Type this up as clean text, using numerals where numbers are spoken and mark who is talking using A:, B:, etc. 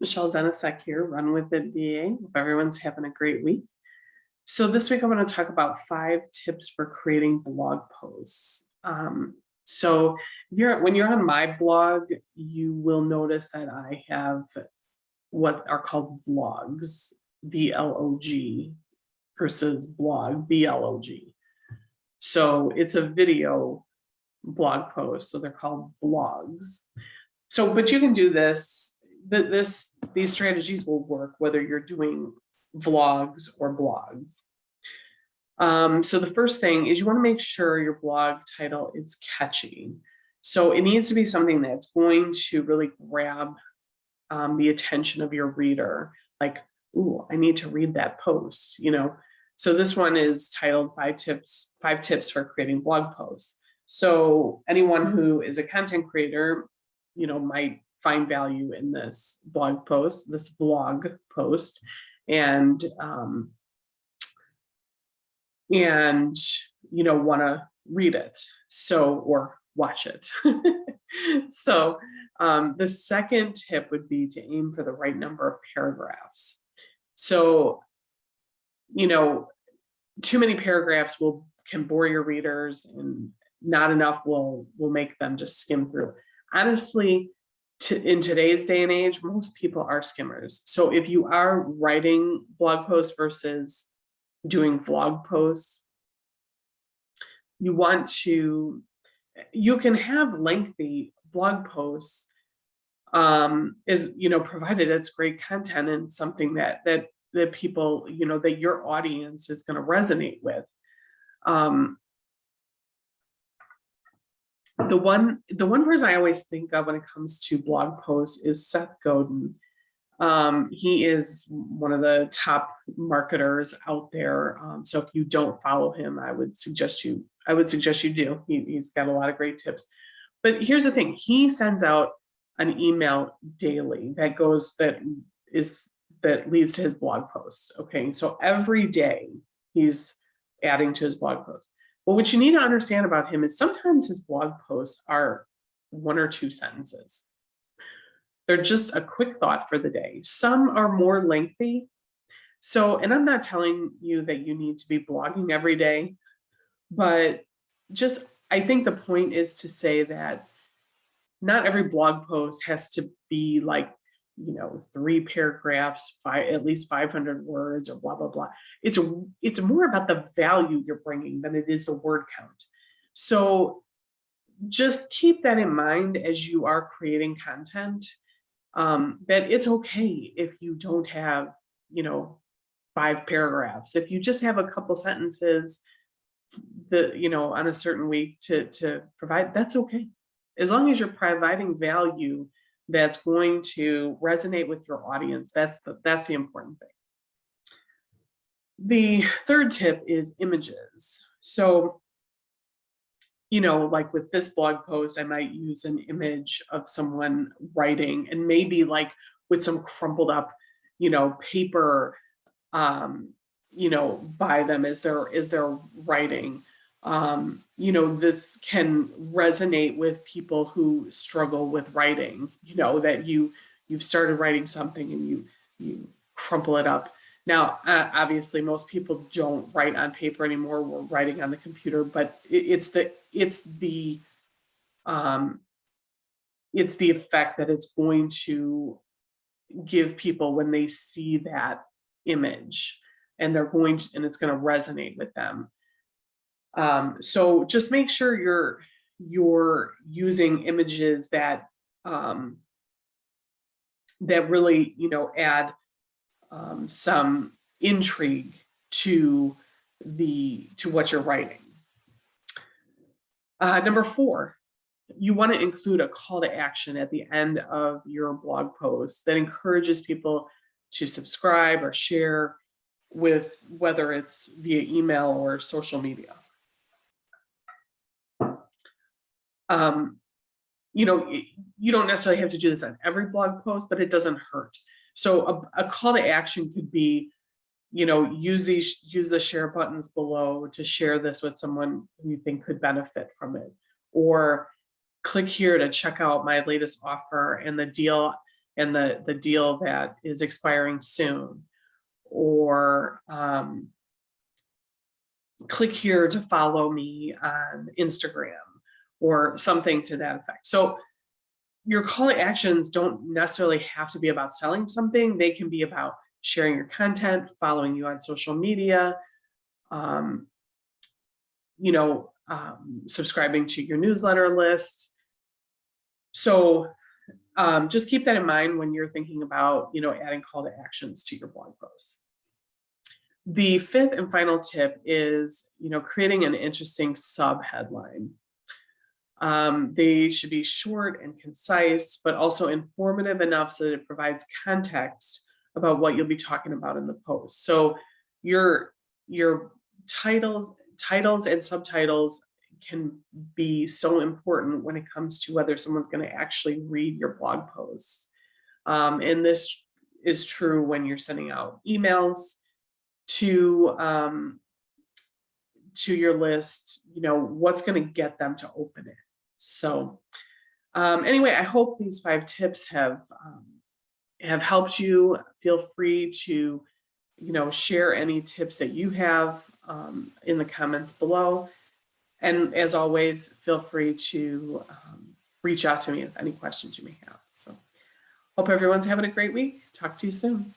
A: Michelle Zenisek here, Run With It VA. Hope everyone's having a great week. So this week I'm going to talk about 5 tips for creating blog posts. So when you're on my blog, you will notice that I have what are called vlogs, VLOG, versus blog, BLOG. So it's a video blog post, so they're called vlogs. So, but you can do this. These strategies will work whether you're doing vlogs or blogs. So the first thing is you want to make sure your blog title is catchy. So it needs to be something that's going to really grab the attention of your reader. Like, ooh, I need to read that post, So this one is titled 5 tips for creating blog posts. So anyone who is a content creator, might find value in this blog post, and want to read it, or watch it. So the second tip would be to aim for the right number of paragraphs. So too many paragraphs can bore your readers, and not enough will make them just skim through. Honestly, in today's day and age, most people are skimmers. So if you are writing blog posts versus doing vlog posts, you can have lengthy blog posts, provided it's great content and something that people, that your audience is going to resonate with. The one person I always think of when it comes to blog posts is Seth Godin. He is one of the top marketers out there. So if you don't follow him, I would suggest you do. He's got a lot of great tips. But here's the thing: he sends out an email daily that leads to his blog posts. Okay, so every day he's adding to his blog posts. Well, what you need to understand about him is sometimes his blog posts are 1 or 2 sentences. They're just a quick thought for the day. Some are more lengthy. So, and I'm not telling you that you need to be blogging every day, but I think the point is to say that not every blog post has to be like, 3 paragraphs, at least 500 words, or blah, blah, blah. It's more about the value you're bringing than it is the word count. So just keep that in mind as you are creating content, that it's okay if you don't have, 5 paragraphs. If you just have a couple sentences on a certain week to provide, that's okay. As long as you're providing value that's going to resonate with your audience, that's the important thing. The third tip is images. So, like with this blog post, I might use an image of someone writing, and maybe like with some crumpled up, paper, by them as they're writing. This can resonate with people who struggle with writing, that you've started writing something and you crumple it up. Now, obviously, most people don't write on paper anymore. We're writing on the computer, but it's the effect that it's going to give people when they see that image, and it's going to resonate with them. So just make sure you're using images that really, add some intrigue to what you're writing. Number 4, you want to include a call to action at the end of your blog post that encourages people to subscribe or share, with whether it's via email or social media. You don't necessarily have to do this on every blog post, but it doesn't hurt. So a call to action could be, use the share buttons below to share this with someone who you think could benefit from it, or click here to check out my latest offer and the deal and the deal that is expiring soon, or click here to follow me on Instagram, or something to that effect. So your call to actions don't necessarily have to be about selling something. They can be about sharing your content, following you on social media, um, subscribing to your newsletter list. So just keep that in mind when you're thinking about, adding call to actions to your blog posts. The fifth and final tip is, creating an interesting sub headline. They should be short and concise, but also informative enough so that it provides context about what you'll be talking about in the post. So your titles and subtitles can be so important when it comes to whether someone's going to actually read your blog post. And this is true when you're sending out emails to your list. What's going to get them to open it. So anyway, I hope these 5 tips have helped you. Feel free to, share any tips that you have in the comments below. And as always, feel free to reach out to me with any questions you may have. So hope everyone's having a great week. Talk to you soon.